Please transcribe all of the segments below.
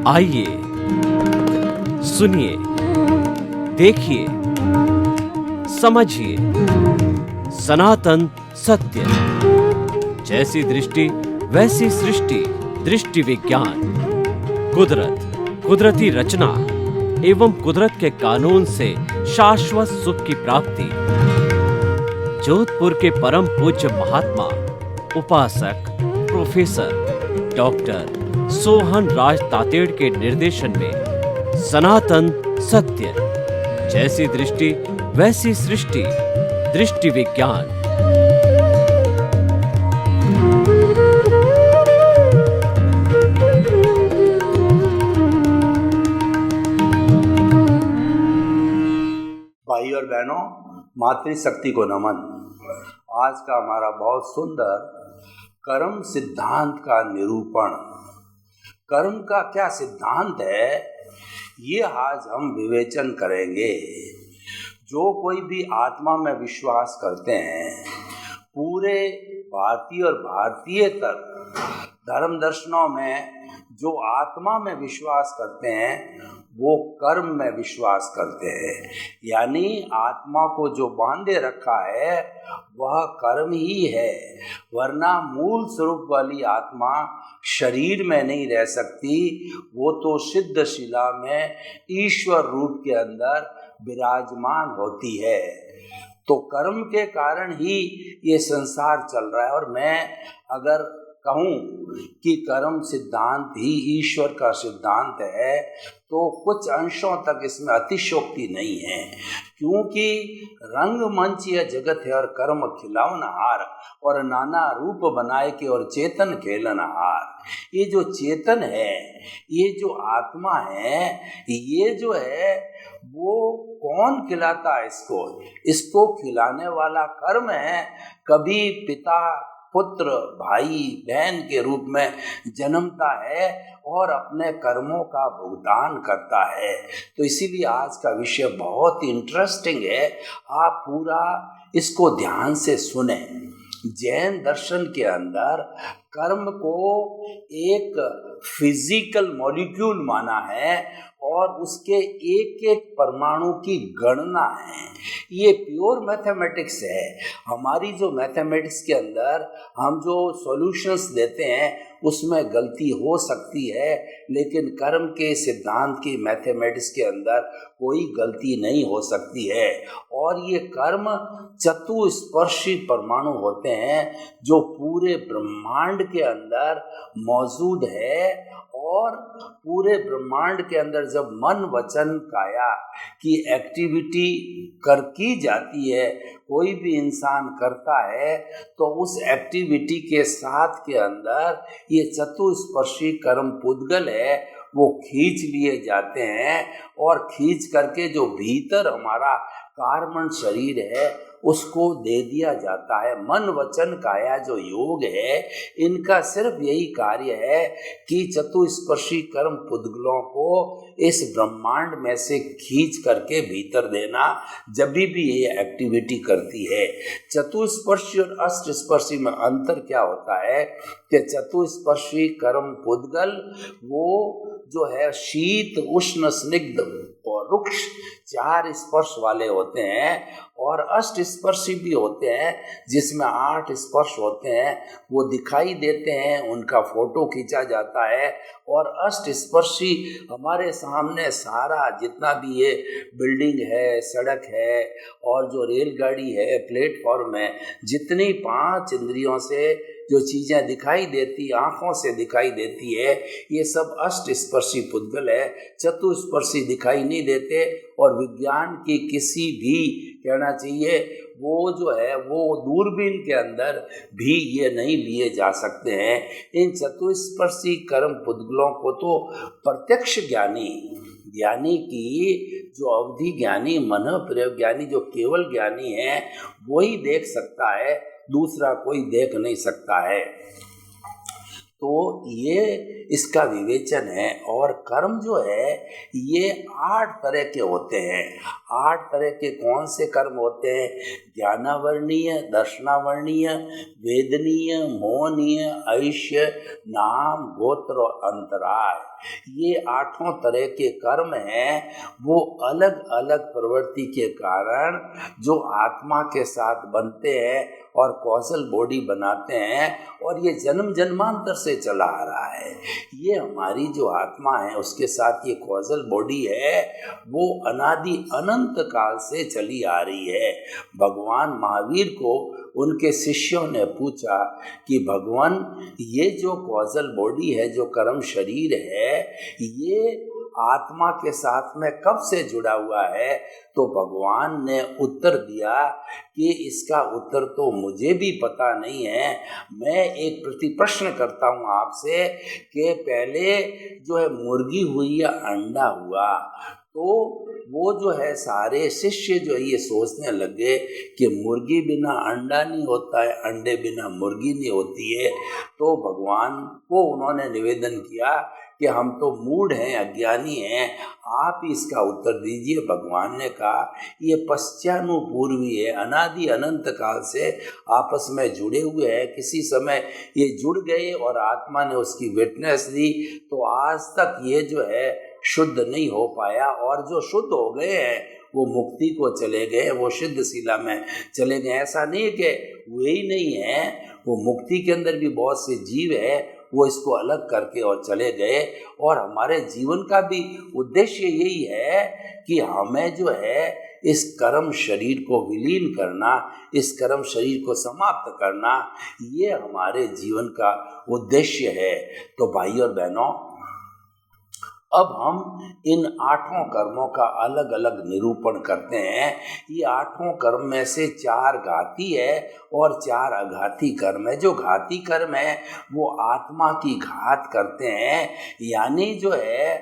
आइए सुनिए, देखिए, समझिए सनातन सत्य। जैसी दृष्टि वैसी सृष्टि, दृष्टि विज्ञान। कुदरत, कुदरती रचना एवं कुदरत के कानून से शाश्वत सुख की प्राप्ति। जोधपुर के परम पूज्य महात्मा उपासक प्रोफेसर डॉक्टर सोहन राज तातेड़ के निर्देशन में सनातन सत्य। जैसी दृष्टि वैसी सृष्टि, दृष्टि विज्ञान। भाई और बहनों, मातृशक्ति को नमन। आज का हमारा बहुत सुंदर कर्म सिद्धांत का निरूपण। कर्म का क्या सिद्धांत है, ये आज हम विवेचन करेंगे। जो कोई भी आत्मा में विश्वास करते हैं, पूरे भारतीय और भारतीयतर धर्म दर्शनों में जो आत्मा में विश्वास करते हैं, वो कर्म में विश्वास करते हैं। यानी आत्मा को जो बांधे रखा है वह कर्म ही है, वरना मूल स्वरूप वाली आत्मा शरीर में नहीं रह सकती। वो तो सिद्ध शिला में ईश्वर रूप के अंदर विराजमान होती है। तो कर्म के कारण ही ये संसार चल रहा है। और मैं अगर कहूँ कि कर्म सिद्धांत ही ईश्वर का सिद्धांत है, तो कुछ अंशों तक इसमें अतिशयोक्ति नहीं है। क्योंकि रंगमंच यह जगत है और कर्म खिलौनहार, और नाना रूप बनाए के और चेतन खेलनहार। ये जो चेतन है, ये जो आत्मा है, ये जो है वो कौन खिलाता है इसको? इसको खिलाने वाला कर्म है। कभी पिता पुत्र भाई बहन के रूप में जन्मता है और अपने कर्मों का भुगतान करता है। तो इसीलिए आज का विषय बहुत इंटरेस्टिंग है। आप पूरा इसको ध्यान से सुने। जैन दर्शन के अंदर कर्म को एक फिजिकल मॉलिक्यूल माना है और उसके एक एक परमाणु की गणना है। ये प्योर मैथमेटिक्स है। हमारी जो मैथमेटिक्स के अंदर हम जो सॉल्यूशंस देते हैं उसमें गलती हो सकती है, लेकिन कर्म के सिद्धांत की मैथमेटिक्स के अंदर कोई गलती नहीं हो सकती है। और ये कर्म चतुस्पर्शी परमाणु होते हैं जो पूरे ब्रह्मांड के अंदर मौजूद है। और पूरे ब्रह्मांड के अंदर जब मन वचन काया की एक्टिविटी की जाती है, कोई भी इंसान करता है, तो उस एक्टिविटी के साथ के अंदर ये चतुस्पर्शी कर्म पुद्गल है वो खींच लिए जाते हैं। और खींच करके जो भीतर हमारा कार्बन शरीर है उसको दे दिया जाता है। मन वचन काया जो योग है, इनका सिर्फ यही कार्य है कि चतुस्पर्शी कर्म पुद्गलों को इस ब्रह्मांड में से खींच करके भीतर देना, जब भी ये एक्टिविटी करती है। चतुस्पर्शी और अष्टस्पर्शी में अंतर क्या होता है कि चतुस्पर्शी कर्म पुद्गल वो जो है शीत उष्ण स्निग्ध और रुक्ष चार स्पर्श वाले होते हैं, और अष्ट स्पर्शी भी होते हैं जिसमें 8 स्पर्श होते हैं। वो दिखाई देते हैं, उनका फोटो खींचा जाता है। और अष्ट स्पर्शी हमारे सामने सारा जितना भी ये बिल्डिंग है, सड़क है और जो रेलगाड़ी है, प्लेटफॉर्म है, जितनी 5 इंद्रियों से जो चीज़ें दिखाई देती, आँखों से दिखाई देती है, ये सब अष्ट स्पर्शी पुद्गल है। चतुस्पर्शी दिखाई नहीं देते। और विज्ञान की किसी भी कहना चाहिए वो जो है वो दूरबीन के अंदर भी ये नहीं लिए जा सकते हैं। इन चतुस्पर्शी कर्म पुद्गलों को तो प्रत्यक्ष ज्ञानी, यानी कि जो अवधि ज्ञानी, मन प्रयोग ज्ञानी, जो केवल ज्ञानी है, वही देख सकता है, दूसरा कोई देख नहीं सकता है। तो ये इसका विवेचन है। और कर्म जो है ये 8 तरह के होते हैं। 8 तरह के कौन से कर्म होते हैं? ज्ञानावर्णीय, दर्शनावर्णीय, वेदनीय, मोहनीय, ऐश्य, नाम, गोत्र और अंतराय। ये 8 तरह के कर्म हैं। वो अलग अलग प्रवृत्ति के कारण जो आत्मा के साथ बनते हैं और कौशल बॉडी बनाते हैं, और ये जन्म जन्मांतर से चला आ रहा है। ये हमारी जो आत्मा है उसके साथ ये कौशल बॉडी है, वो अनादि अनंत काल से चली आ रही है। भगवान महावीर को उनके शिष्यों ने पूछा कि भगवान, ये जो कौशल बॉडी है, जो कर्म शरीर है, ये आत्मा के साथ में कब से जुड़ा हुआ है? तो भगवान ने उत्तर दिया कि इसका उत्तर तो मुझे भी पता नहीं है। मैं एक प्रति प्रश्न करता हूँ आपसे कि पहले जो है मुर्गी हुई या अंडा हुआ? तो वो जो है सारे शिष्य जो है ये सोचने लगे कि मुर्गी बिना अंडा नहीं होता है, अंडे बिना मुर्गी नहीं होती है। तो भगवान को उन्होंने निवेदन किया कि हम तो मूढ़ हैं, अज्ञानी हैं, आप इसका उत्तर दीजिए। भगवान ने कहा ये पश्चानुपूर्वी है, अनादि अनंत काल से आपस में जुड़े हुए हैं। किसी समय ये जुड़ गए और आत्मा ने उसकी विटनेस दी, तो आज तक ये जो है शुद्ध नहीं हो पाया। और जो शुद्ध हो गए हैं वो मुक्ति को चले गए, वो सिद्ध शिला में चले गए। ऐसा नहीं है कि वे ही नहीं है, वो मुक्ति के अंदर भी बहुत से जीव है, वो इसको अलग करके और चले गए। और हमारे जीवन का भी उद्देश्य यही है कि हमें जो है इस कर्म शरीर को विलीन करना, इस कर्म शरीर को समाप्त करना, ये हमारे जीवन का उद्देश्य है। तो भाई और बहनों, अब हम इन 8 कर्मों का अलग अलग निरूपण करते हैं। ये 8 कर्म में से 4 घाती है और 4 अघाती कर्म है। जो घाती कर्म है वो आत्मा की घात करते हैं, यानी जो है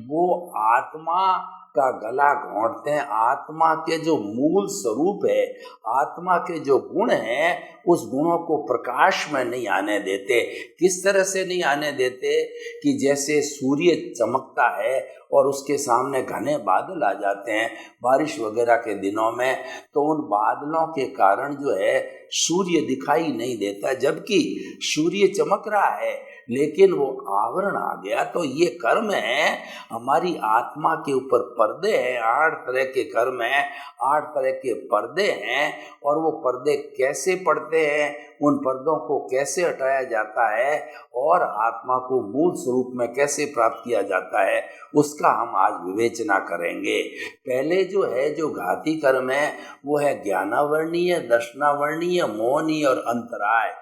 वो आत्मा का गला घोंटते हैं। आत्मा के जो मूल स्वरूप है, आत्मा के जो गुण हैं, उस गुणों को प्रकाश में नहीं आने देते। किस तरह से नहीं आने देते? कि जैसे सूर्य चमकता है और उसके सामने घने बादल आ जाते हैं बारिश वगैरह के दिनों में, तो उन बादलों के कारण जो है सूर्य दिखाई नहीं देता, जबकि सूर्य चमक रहा है लेकिन वो आवरण आ गया। तो ये कर्म है, हमारी आत्मा के ऊपर पर्दे हैं। 8 तरह के कर्म हैं, 8 तरह के पर्दे हैं। और वो पर्दे कैसे पड़ते हैं, उन पर्दों को कैसे हटाया जाता है और आत्मा को मूल स्वरूप में कैसे प्राप्त किया जाता है, उसका हम आज विवेचना करेंगे। पहले जो है जो घाती कर्म है वो है ज्ञानावर्णीय, दर्शनावर्णीय, मोहनीय और अंतराय।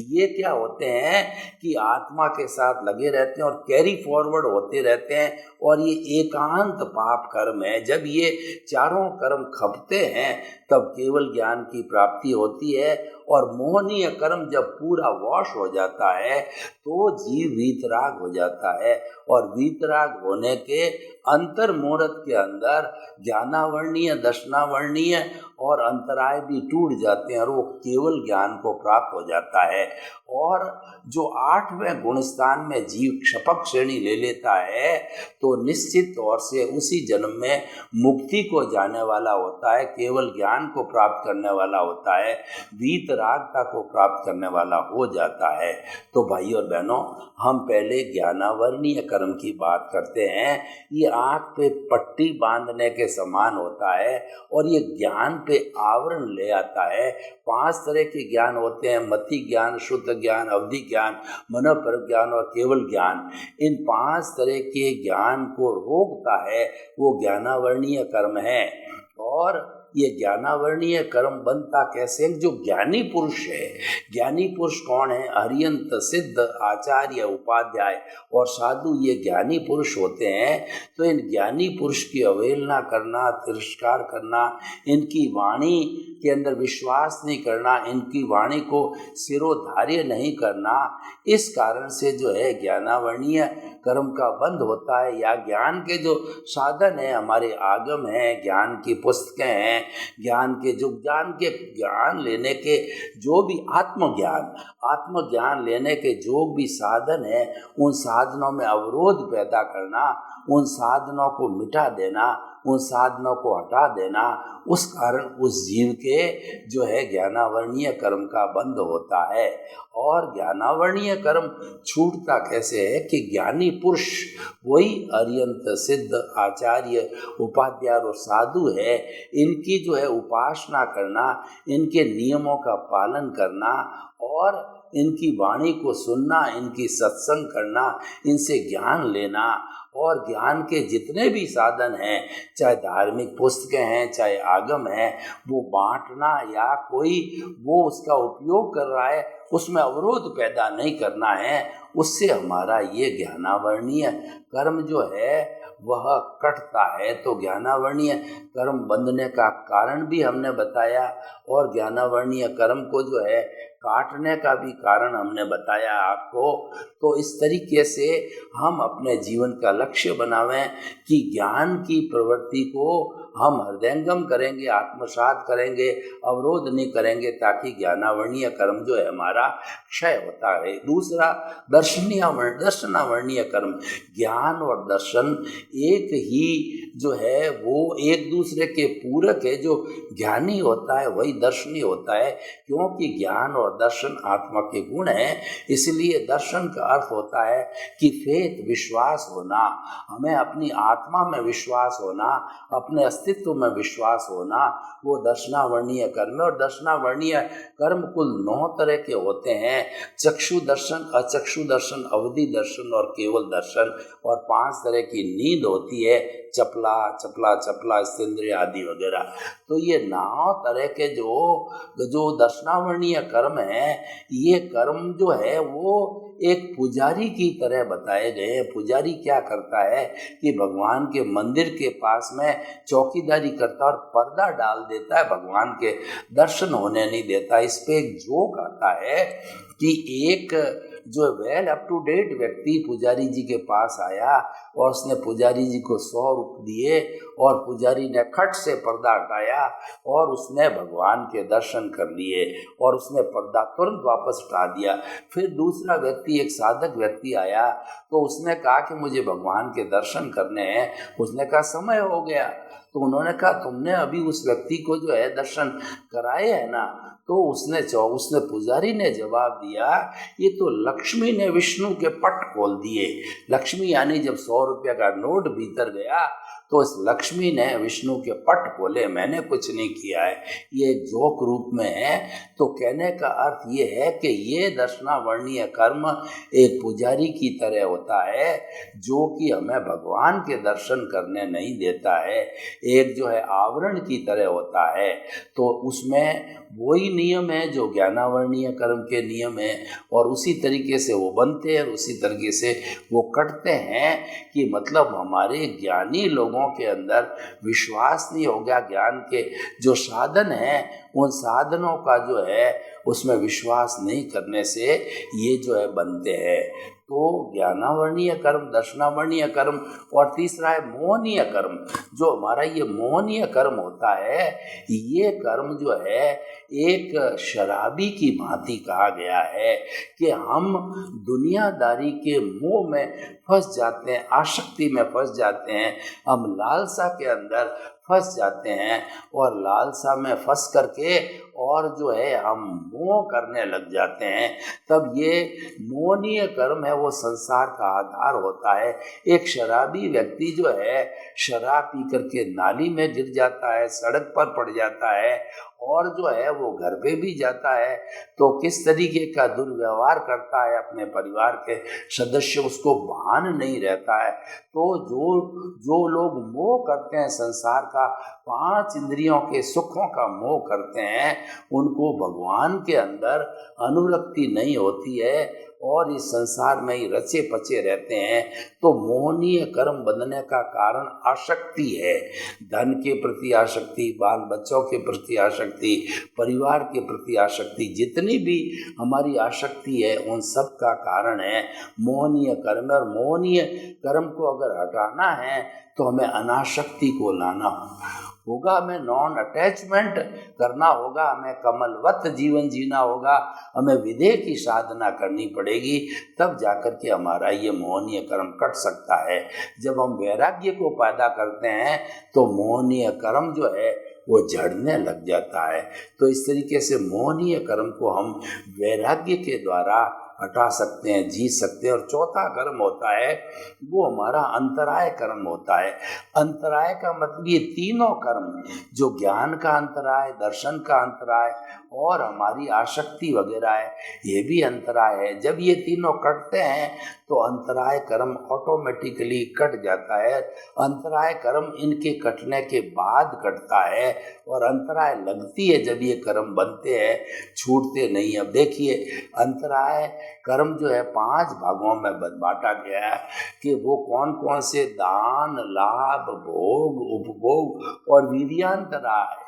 ये क्या होते हैं कि आत्मा के साथ लगे रहते हैं और कैरी फॉरवर्ड होते रहते हैं, और ये एकांत पाप कर्म है। जब ये चारों कर्म खपते हैं तब केवल ज्ञान की प्राप्ति होती है। और मोहनीय कर्म जब पूरा वॉश हो जाता है तो जीव वीतराग हो जाता है, और वीतराग होने के अंतर मुहूर्त के अंदर ज्ञानावर्णीय, दर्शनावर्णीय और अंतराय भी टूट जाते हैं और वो केवल ज्ञान को प्राप्त हो जाता है। और जो 8वें गुणस्थान में जीव क्षपक श्रेणी ले लेता है तो निश्चित तौर से उसी जन्म में मुक्ति को जाने वाला होता है, केवल ज्ञान को प्राप्त करने वाला होता है, वीतरागता को प्राप्त करने वाला हो जाता है। तो भाई और बहनों, हम पहले ज्ञानावर्णीय कर्म की बात करते हैं। ये आँख पे पट्टी बांधने के समान होता है और ये ज्ञान पे आवरण ले आता है। 5 तरह के ज्ञान होते हैं: मति ज्ञान, शुद्ध ज्ञान, अवधि ज्ञान, मनोपर ज्ञान और केवल ज्ञान। इन 5 तरह के ज्ञान को रोकता है वो ज्ञानावर्णीय कर्म है। और ये ज्ञानावर्णीय कर्म बनता कैसे? जो ज्ञानी पुरुष है, ज्ञानी पुरुष कौन है? हरियंत, सिद्ध, आचार्य, उपाध्याय और साधु, ये ज्ञानी पुरुष होते हैं। तो इन ज्ञानी पुरुष की अवहेलना करना, तिरस्कार करना, इनकी वाणी के अंदर विश्वास नहीं करना, इनकी वाणी को सिरोधार्य नहीं करना, इस कारण से जो है ज्ञानावर्णीय कर्म का बंध होता है। या ज्ञान के जो साधन है, हमारे आगम हैं, ज्ञान की पुस्तकें हैं, हैं, ज्ञान लेने के जो भी आत्मज्ञान लेने के जो भी साधन है, उन साधनों में अवरोध पैदा करना, उन साधनों को मिटा देना, उन साधनों को हटा देना, उस कारण उस जीव के जो है ज्ञानावरणीय कर्म का बंध होता है। और ज्ञानावरणीय कर्म छूटता कैसे है कि ज्ञानी पुरुष वही अरियंत सिद्ध आचार्य उपाध्याय और साधु है, इनकी जो है उपासना करना, इनके नियमों का पालन करना और इनकी वाणी को सुनना, इनकी सत्संग करना, इनसे ज्ञान लेना और ज्ञान के जितने भी साधन हैं, चाहे धार्मिक पुस्तकें हैं, चाहे आगम है, वो बांटना या कोई वो उसका उपयोग कर रहा है उसमें अवरोध पैदा नहीं करना है। उससे हमारा ये ज्ञानावरणीय कर्म जो है वह कटता है। तो ज्ञानावरणीय कर्म बंधने का कारण भी हमने बताया और ज्ञानावरणीय कर्म को जो है काटने का भी कारण हमने बताया आपको। तो इस तरीके से हम अपने जीवन का लक्ष्य बनावें कि ज्ञान की प्रवृत्ति को हम हृदयंगम करेंगे, आत्मसात करेंगे, अवरोध नहीं करेंगे, ताकि ज्ञानावरणीय कर्म जो है हमारा क्षय होता है। दूसरा दर्शनावरणीय कर्म, ज्ञान और दर्शन एक ही जो है वो एक दूसरे के पूरक है। जो ज्ञानी होता है वही दर्शनी होता है, क्योंकि ज्ञान और दर्शन आत्मा के गुण हैं। इसलिए दर्शन का अर्थ होता है कि फेथ, विश्वास होना, हमें अपनी आत्मा में विश्वास होना, अपने अस्तित्व में विश्वास होना, वो दर्शनावरणीय कर्म है। और दर्शनावरणीय कर्म कुल 9 तरह के होते हैं, चक्षु दर्शन, अचक्षु दर्शन, अवधि दर्शन और केवल दर्शन। और 5 तरह की नींद होती है, चपला चपला चपला, स्तेंद्रिय आदि वगैरह। तो ये 9 तरह के जो दर्शनावरणीय कर्म है, ये कर्म जो है वो एक पुजारी की तरह बताए गए हैं। पुजारी क्या करता है कि भगवान के मंदिर के पास में चौकीदारी करता और पर्दा डाल देता है, भगवान के दर्शन होने नहीं देता। इस पे एक जोक आता है कि एक जो वेल अप टू डेट व्यक्ति पुजारी जी के पास आया और उसने पुजारी जी को 100 रुपये दिए और पुजारी ने खट से पर्दा हटाया और उसने भगवान के दर्शन कर लिए और उसने पर्दा तुरंत वापस हटा दिया। फिर दूसरा व्यक्ति, एक साधक व्यक्ति आया तो उसने कहा कि मुझे भगवान के दर्शन करने हैं। उसने कहा समय हो गया। तो उन्होंने कहा तुमने अभी उस व्यक्ति को जो है दर्शन कराए है ना? तो उसने पुजारी ने जवाब दिया, ये तो लक्ष्मी ने विष्णु के पट खोल दिए। लक्ष्मी यानी जब 100 रुपये का नोट भीतर गया तो इस लक्ष्मी ने विष्णु के पट खोले, मैंने कुछ नहीं किया है। ये जोक रूप में है। तो कहने का अर्थ ये है कि ये दर्शनावरणीय कर्म एक पुजारी की तरह होता है जो कि हमें भगवान के दर्शन करने नहीं देता है, एक जो है आवरण की तरह होता है। तो उसमें वही नियम है जो ज्ञानावरणीय कर्म के नियम है और उसी तरीके से वो बनते हैं और उसी तरीके से वो कटते हैं। कि मतलब हमारे ज्ञानी लोगों के अंदर विश्वास नहीं हो गया, ज्ञान के जो साधन हैं उन साधनों का जो है उसमें विश्वास नहीं करने से ये जो है बनते हैं। तो ज्ञानावरणीय कर्म, दर्शनावरणीय कर्म और तीसरा है मोहनीय कर्म। जो हमारा ये मोहनीय कर्म होता है, ये कर्म जो है एक शराबी की भांति कहा गया है कि हम दुनियादारी के मोह में फंस जाते हैं, आसक्ति में फंस जाते हैं, हम लालसा के अंदर फंस जाते हैं और लालसा में फंस करके और जो है हम मोह करने लग जाते हैं। तब ये मोहनीय कर्म है वो संसार का आधार होता है। एक शराबी व्यक्ति जो है शराब पी करके नाली में गिर जाता है, सड़क पर पड़ जाता है और जो है वो घर पे भी जाता है तो किस तरीके का दुर्व्यवहार करता है अपने परिवार के सदस्य, उसको भान नहीं रहता है। तो जो लोग मोह करते हैं संसार का, 5 इंद्रियों के सुखों का मोह करते हैं, उनको भगवान के अंदर अनुरक्ति नहीं होती है और इस संसार में ही रचे पचे रहते हैं। तो मोहनीय कर्म बंधने का कारण आसक्ति है। धन के प्रति आसक्ति, बाल बच्चों के प्रति आसक्ति, परिवार के प्रति आसक्ति, जितनी भी हमारी आसक्ति है उन सब का कारण है मोहनीय कर्म। और मोहनीय कर्म को अगर हटाना है तो हमें अनासक्ति को लाना होगा, हमें नॉन अटैचमेंट करना होगा, हमें कमलवत जीवन जीना होगा, हमें विदेह की साधना करनी पड़ेगी, तब जाकर के हमारा ये मोहनीय कर्म कट सकता है। जब हम वैराग्य को पैदा करते हैं तो मोहनीय कर्म जो है वो झड़ने लग जाता है। तो इस तरीके से मोहनीय कर्म को हम वैराग्य के द्वारा हटा सकते हैं, जीत सकते हैं। और चौथा कर्म होता है वो हमारा अंतराय कर्म होता है। अंतराय का मतलब ये तीनों कर्म, जो ज्ञान का अंतराय, दर्शन का अंतराय और हमारी आसक्ति वगैरह है, ये भी अंतराय है। जब ये तीनों कटते हैं तो अंतराय कर्म ऑटोमेटिकली कट जाता है। अंतराय कर्म इनके कटने के बाद कटता है और अंतराय लगती है जब ये कर्म बनते हैं, छूटते नहीं। अब देखिए, अंतराय कर्म जो है 5 भागों में बांटा गया है कि वो कौन कौन से: दान, लाभ, भोग, उपभोग और वीर्यांतराय।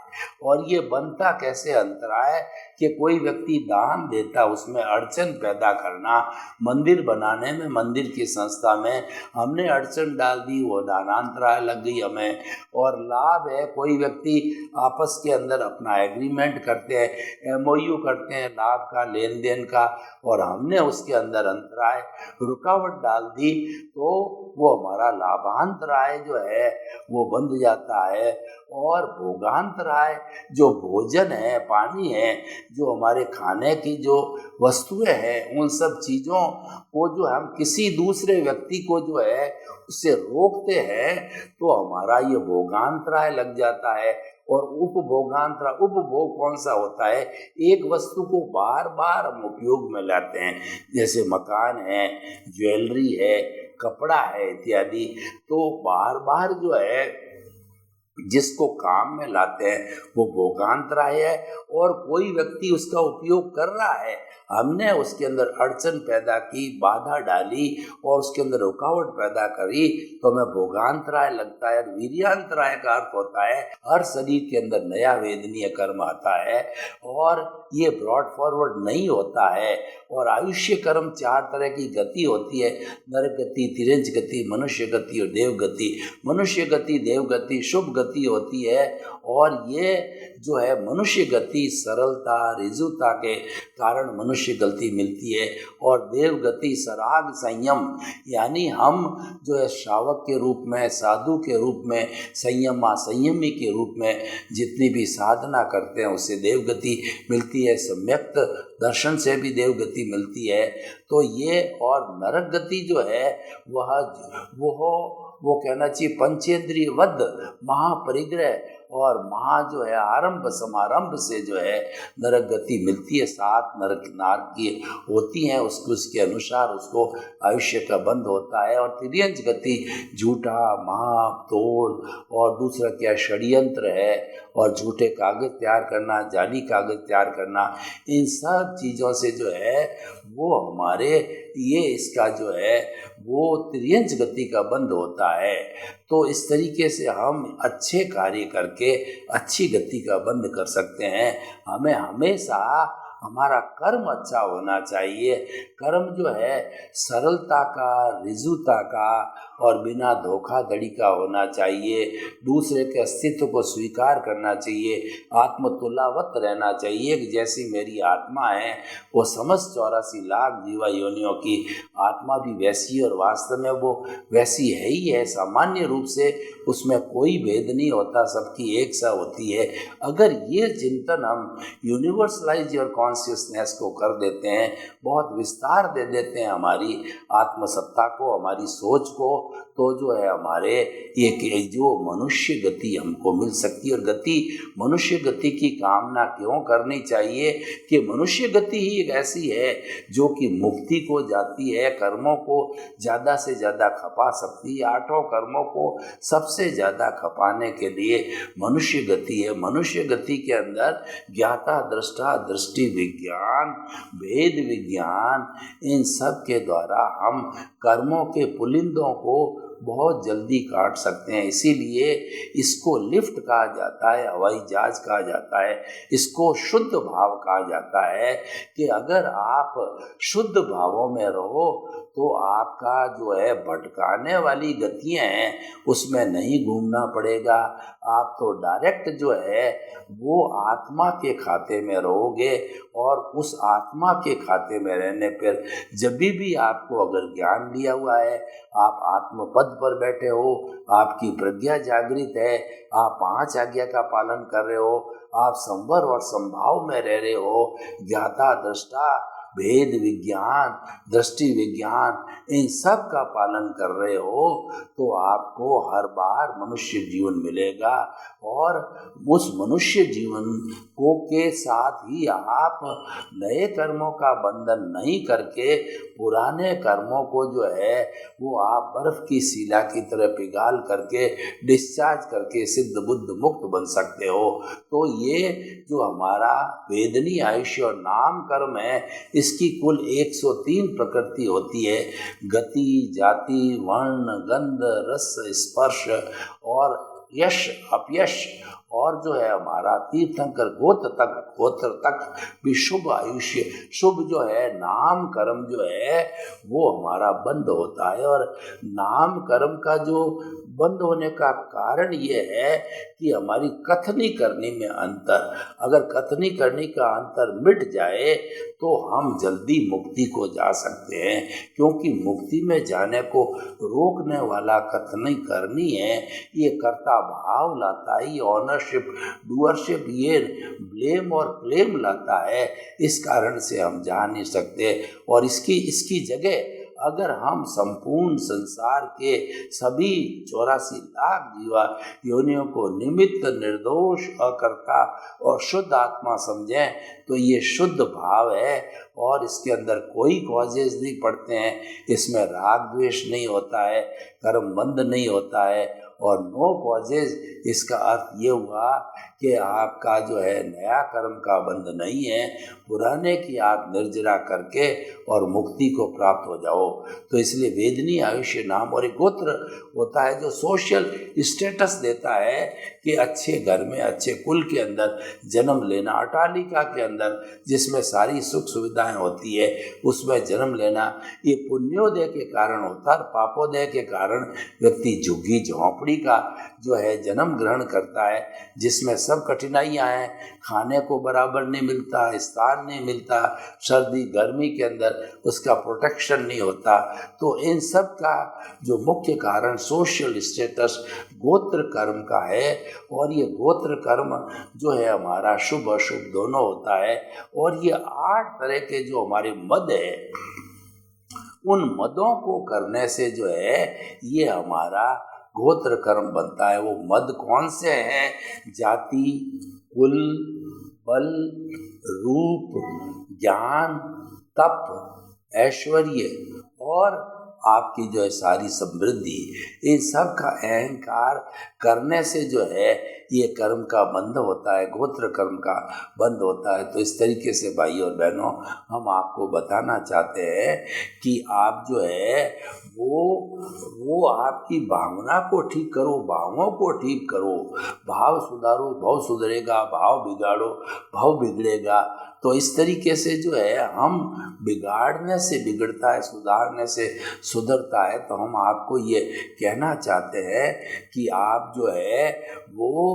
और ये बनता कैसे अंतराय कि कोई व्यक्ति दान देता, उसमें अड़चन पैदा करना, मंदिर बनाने में, मंदिर की संस्था में हमने अड़चन डाल दी, वो दानांतराय लग गई हमें। और लाभ है, कोई व्यक्ति आपस के अंदर अपना एग्रीमेंट करते हैं, एमओयू करते हैं लाभ का, लेन देन का, और हमने उसके अंदर अंतराय, रुकावट डाल दी, तो वो हमारा लाभांतराय जो है वो बंध जाता है। और भोगांतराय, जो भोजन है, पानी है, जो हमारे खाने की जो वस्तुएं हैं, उन सब चीज़ों को जो हम किसी दूसरे व्यक्ति को जो है उससे रोकते हैं, तो हमारा ये भोगांतराय लग जाता है। और उपभोगांतराय, उपभोग कौन सा होता है? एक वस्तु को बार बार हम उपयोग में लाते हैं, जैसे मकान है, ज्वेलरी है, कपड़ा है इत्यादि। तो बार बार जो है जिसको काम में लाते हैं वो भोगांतराय है। और कोई व्यक्ति उसका उपयोग कर रहा है, हमने उसके अंदर अड़चन पैदा की, बाधा डाली और उसके अंदर रुकावट पैदा करी, तो हमें भोगांतराय लगता है। वीर्यांतराय का अर्थ होता है हर शरीर के अंदर नया वेदनीय कर्म आता है और ये ब्रॉड फॉरवर्ड नहीं होता है। और आयुष्य कर्म 4 तरह की गति होती है: नरक गति, तिरंज गति, मनुष्य गति और देव गति। मनुष्य गति, देव गति शुभ गति होती है। और ये जो है मनुष्य गति सरलता, रिजुता के कारण मनुष्य गति मिलती है। और देव गति सराग, संयम, यानी हम जो है श्रावक के रूप में, साधु के रूप में, संयमी के रूप में जितनी भी साधना करते हैं उससे देव गति मिलती है। सम्यक्त दर्शन से भी देव गति मिलती है। तो ये, और नरक गति जो है वो कहना चाहिए पंचेंद्रिय वध, महापरिग्रह और जो है आरंभ समारंभ से जो है नरक गति मिलती है। 7 नरक नारक की होती हैं, उसके अनुसार उसको आयुष्य का बंध होता है। और तिर्यंच गति झूठा, माप तोल और दूसरा क्या षड्यंत्र है, और झूठे कागज तैयार करना, जाली कागज तैयार करना, इन सब चीज़ों से जो है वो हमारे ये इसका जो है वो तिर्यंच गति का बंध होता है। तो इस तरीके से हम अच्छे कार्य करके अच्छी गति का बंध कर सकते हैं। हमें हमेशा हमारा कर्म अच्छा होना चाहिए। कर्म जो है सरलता का, रिजुता का और बिना धोखाधड़ी का होना चाहिए। दूसरे के अस्तित्व को स्वीकार करना चाहिए, आत्मतुलावत रहना चाहिए कि जैसी मेरी आत्मा है वो समस्त 84 लाख जीवा योनियों की आत्मा भी वैसी, और वास्तव में वो वैसी है ही है। सामान्य रूप से उसमें कोई भेद नहीं होता, सबकी एक सा होती है। अगर ये चिंतन हम यूनिवर्सलाइज और कॉन्शियसनेस को कर देते हैं, बहुत विस्तार दे देते हैं हमारी आत्मसत्ता को, हमारी सोच को, तो जो है हमारे ये जो मनुष्य गति हमको मिल सकती है। और गति, मनुष्य गति की कामना क्यों करनी चाहिए कि मनुष्य गति ही एक ऐसी है जो कि मुक्ति को जाती है, कर्मों को ज़्यादा से ज़्यादा खपा सकती है। 8 कर्मों को सबसे ज़्यादा खपाने के लिए मनुष्य गति है। मनुष्य गति के अंदर ज्ञाता, दृष्टा, दृष्टि विज्ञान, भेद विज्ञान, इन सब के द्वारा हम कर्मों के पुलिंदों को बहुत जल्दी काट सकते हैं। इसीलिए इसको लिफ्ट कहा जाता है, हवाई जहाज कहा जाता है, इसको शुद्ध भाव कहा जाता है कि अगर आप शुद्ध भावों में रहो तो आपका जो है भटकाने वाली गतियाँ हैं उसमें नहीं घूमना पड़ेगा। आप तो डायरेक्ट जो है वो आत्मा के खाते में रहोगे, और उस आत्मा के खाते में रहने पर जब भी आपको अगर ज्ञान लिया हुआ है, आप आत्मपद पर बैठे हो, आपकी प्रज्ञा जागृत है, आप 5 आज्ञा का पालन कर रहे हो, आप संवर और संभाव में रह रहे हो, ज्ञाता दृष्टा भेद विज्ञान दृष्टि विज्ञान इन सब का पालन कर रहे हो, तो आपको हर बार मनुष्य जीवन मिलेगा। और उस मनुष्य जीवन को के साथ ही आप नए कर्मों का बंधन नहीं करके पुराने कर्मों को जो है वो आप बर्फ की शिला की तरह पिघाल करके डिस्चार्ज करके सिद्ध बुद्ध मुक्त बन सकते हो। तो ये जो हमारा वेदनी आयुष्य और नाम कर्म है, इसकी कुल 103 प्रकृति होती है। गति, जाति, वर्ण, गंध, रस, स्पर्श और यश अपयश, और जो है हमारा तीर्थंकर गोत्र तक भी शुभ आयुष्य, शुभ जो है नाम कर्म जो है वो हमारा बंद होता है। और नाम कर्म का जो बंद होने का कारण ये है कि हमारी कथनी करनी में अंतर, अगर कथनी करने का अंतर मिट जाए तो हम जल्दी मुक्ति को जा सकते हैं, क्योंकि मुक्ति में जाने को रोकने वाला कथनी करनी है, ये कर्ता भाव लाता है, ये ऑनरशिप डूअरशिप, ये ब्लेम और क्लेम लाता है। इस कारण से हम जा नहीं सकते। और इसकी जगह अगर हम संपूर्ण संसार के सभी 84 लाख जीवा योनियों को निमित्त, निर्दोष, अकर्ता और शुद्ध आत्मा समझें, तो ये शुद्ध भाव है और इसके अंदर कोई कॉजेज नहीं पड़ते हैं, इसमें राग द्वेष नहीं होता है, कर्म बंध नहीं होता है, और नो कॉजेज, इसका अर्थ ये हुआ कि आपका जो है नया कर्म का बंध नहीं है, पुराने की आप निर्जरा करके और मुक्ति को प्राप्त हो जाओ। तो इसलिए वेदनी आयुष्य नाम और एक गोत्र होता है जो सोशल स्टेटस देता है कि अच्छे घर में अच्छे कुल के अंदर जन्म लेना, अटालिका के अंदर जिसमें सारी सुख सुविधाएं होती है उसमें जन्म लेना, ये पुण्योदय के कारण होता है। पापोदय के कारण व्यक्ति झुग्गी झोंपड़ी का जो है जन्म ग्रहण करता है, जिसमें सब कठिनाइयां हैं, खाने को बराबर नहीं मिलता, स्थान नहीं मिलता, सर्दी गर्मी के अंदर उसका प्रोटेक्शन नहीं होता। तो इन सब का जो मुख्य कारण सोशल स्टेटस गोत्र कर्म का है, और ये गोत्र कर्म जो है हमारा शुभ अशुभ दोनों होता है। और ये 8 तरह के जो हमारे मद है, उन मदों को करने से जो है ये हमारा गोत्र कर्म बनता है। वो मद कौन से हैं? जाति, कुल, बल, रूप, ज्ञान, तप, ऐश्वर्य और आपकी जो है सारी समृद्धि, इन सब का अहंकार करने से जो है ये कर्म का बंध होता है, गोत्र कर्म का बंध होता है। तो इस तरीके से भाई और बहनों, हम आपको बताना चाहते हैं कि आप जो है वो आपकी भावना को ठीक करो, भावों को ठीक करो, भाव सुधारो, भाव सुधरेगा, भाव बिगाड़ो, भाव बिगड़ेगा। तो इस तरीके से जो है हम बिगाड़ने से बिगड़ता है, सुधारने से सुधरता है। तो हम आपको ये कहना चाहते हैं कि आप जो है वो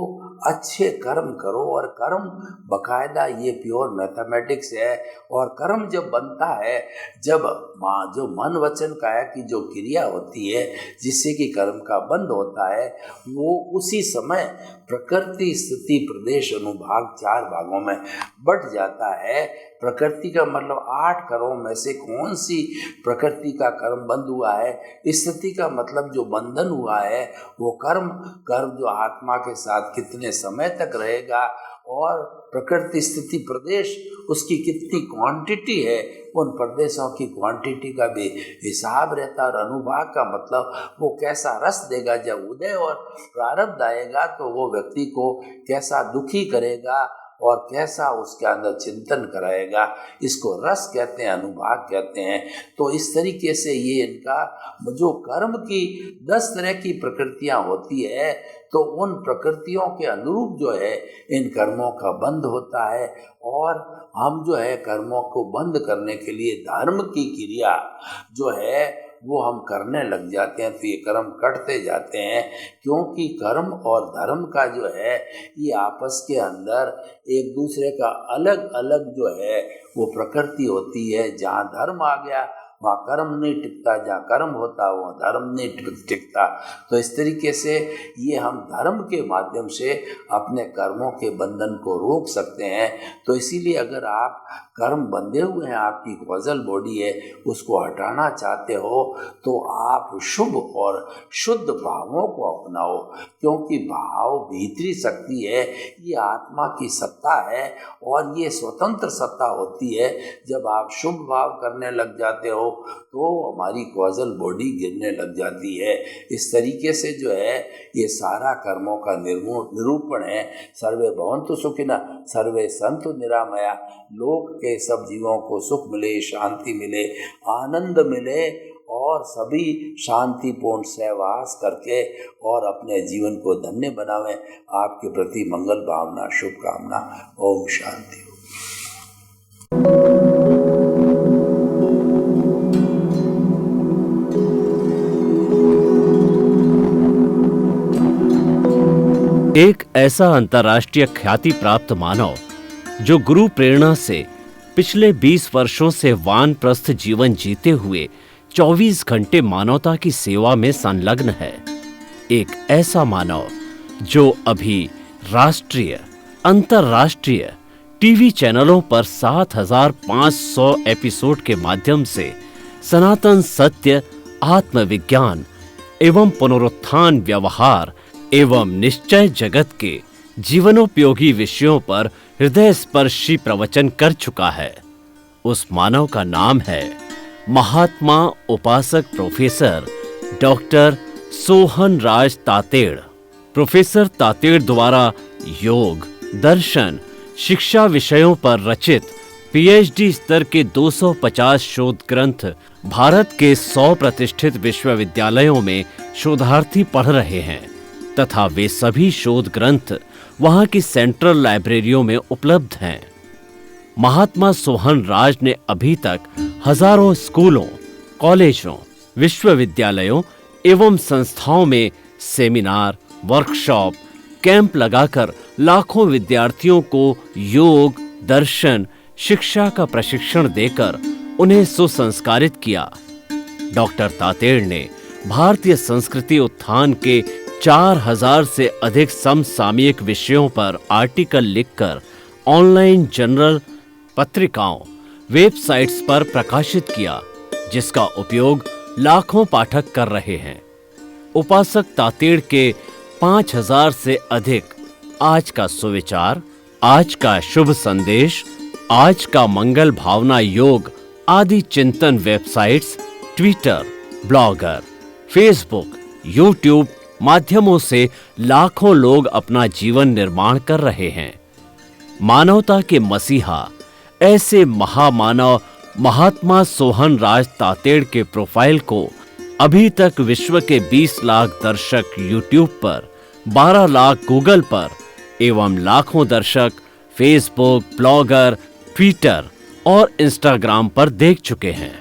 अच्छे कर्म करो, और कर्म बकायदा ये प्योर मैथमेटिक्स है। और कर्म जब बनता है, जब जो मन वचन काया की जो क्रिया होती है जिससे कि कर्म का बंध होता है, वो उसी समय प्रकृति स्थिति प्रदेश अनुभाग 4 भागों में बट जाता है। प्रकृति का मतलब 8 कर्मों में से कौन सी प्रकृति का कर्म बंद हुआ है, स्थिति का मतलब जो बंधन हुआ है वो कर्म जो आत्मा के साथ कितने समय तक रहेगा, और प्रकृति स्थिति प्रदेश उसकी कितनी क्वांटिटी है, उन प्रदेशों की क्वांटिटी का भी हिसाब रहता है। और अनुभाग का मतलब वो कैसा रस देगा, जब उदय और प्रारब्ध आएगा तो वो व्यक्ति को कैसा दुखी करेगा और कैसा उसके अंदर चिंतन कराएगा, इसको रस कहते हैं, अनुभाग कहते हैं। तो इस तरीके से ये इनका जो कर्म की 10 तरह की प्रकृतियां होती है, तो उन प्रकृतियों के अनुरूप जो है इन कर्मों का बंध होता है। और हम जो है कर्मों को बंद करने के लिए धर्म की क्रिया जो है वो हम करने लग जाते हैं, तो ये कर्म कटते जाते हैं। क्योंकि कर्म और धर्म का जो है ये आपस के अंदर एक दूसरे का अलग अलग जो है वो प्रकृति होती है। जहाँ धर्म आ गया वहाँ कर्म नहीं टिकता, जहाँ कर्म होता वहाँ धर्म नहीं टिकता। तो इस तरीके से ये हम धर्म के माध्यम से अपने कर्मों के बंधन को रोक सकते हैं। तो इसीलिए अगर आप कर्म बंधे हुए हैं, आपकी कॉजल बॉडी है, उसको हटाना चाहते हो तो आप शुभ और शुद्ध भावों को अपनाओ। क्योंकि भाव भीतरी शक्ति है, ये आत्मा की सत्ता है और ये स्वतंत्र सत्ता होती है। जब आप शुभ भाव करने लग जाते हो तो हमारी कॉजल बॉडी गिरने लग जाती है। इस तरीके से जो है ये सारा कर्मों का निरूपण है। सर्वे भवन्तु सुखिनः, सर्वे सन्तु निरामया। लोक के सब जीवों को सुख मिले, शांति मिले, आनंद मिले और सभी शांतिपूर्ण सहवास करके और अपने जीवन को धन्य बनावें। आपके प्रति मंगल भावना, शुभकामना। ओम शांति। एक ऐसा अंतर्राष्ट्रीय ख्याति प्राप्त मानव जो गुरु प्रेरणा से पिछले 20 वर्षों से वानप्रस्थ जीवन जीते हुए 24 घंटे मानवता की सेवा में संलग्न है। एक ऐसा मानव जो अभी राष्ट्रीय, अंतर्राष्ट्रीय टीवी चैनलों पर 7,500 एपिसोड के माध्यम से सनातन सत्य, आत्मविज्ञान एवं पुनरुत्थान, व्यवहार एवं निश्चय जगत के जीवनोपयोगी विषयों पर हृदय स्पर्शी प्रवचन कर चुका है। उस मानव का नाम है महात्मा उपासक प्रोफेसर डॉक्टर सोहन राज तातेड़। प्रोफेसर तातेड़ द्वारा योग, दर्शन, शिक्षा विषयों पर रचित पीएचडी स्तर के 250 शोध ग्रंथ भारत के 100 प्रतिष्ठित विश्वविद्यालयों में शोधार्थी पढ़ रहे हैं तथा वे सभी शोध ग्रंथ वहां की सेंट्रल लाइब्रेरियों में उपलब्ध हैं। महात्मा सोहन राज ने अभी तक हजारों स्कूलों, कॉलेजों, विश्वविद्यालयों एवं संस्थाओं में सेमिनार, वर्कशॉप, कैंप लगाकर लाखों विद्यार्थियों को योग, दर्शन, शिक्षा का प्रशिक्षण देकर उन्हें सुसंस्कारित किया। डॉक्टर तातेड़ ने भारतीय संस्कृति उत्थान के 4000 से अधिक समसामयिक विषयों पर आर्टिकल लिखकर ऑनलाइन जर्नल, पत्रिकाओं, वेबसाइट्स पर प्रकाशित किया, जिसका उपयोग लाखों पाठक कर रहे हैं। उपासक तातेड़ के 5000 से अधिक आज का सुविचार, आज का शुभ संदेश, आज का मंगल भावना योग आदि चिंतन websites, Twitter, blogger, Facebook, YouTube माध्यमों से लाखों लोग अपना जीवन निर्माण कर रहे हैं। मानवता के मसीहा ऐसे महामानव महात्मा सोहन राज तातेड़ के प्रोफाइल को अभी तक विश्व के 20 लाख दर्शक यूट्यूब पर, 12 लाख गूगल पर एवं लाखों दर्शक फेसबुक, ब्लॉगर, ट्विटर और इंस्टाग्राम पर देख चुके हैं।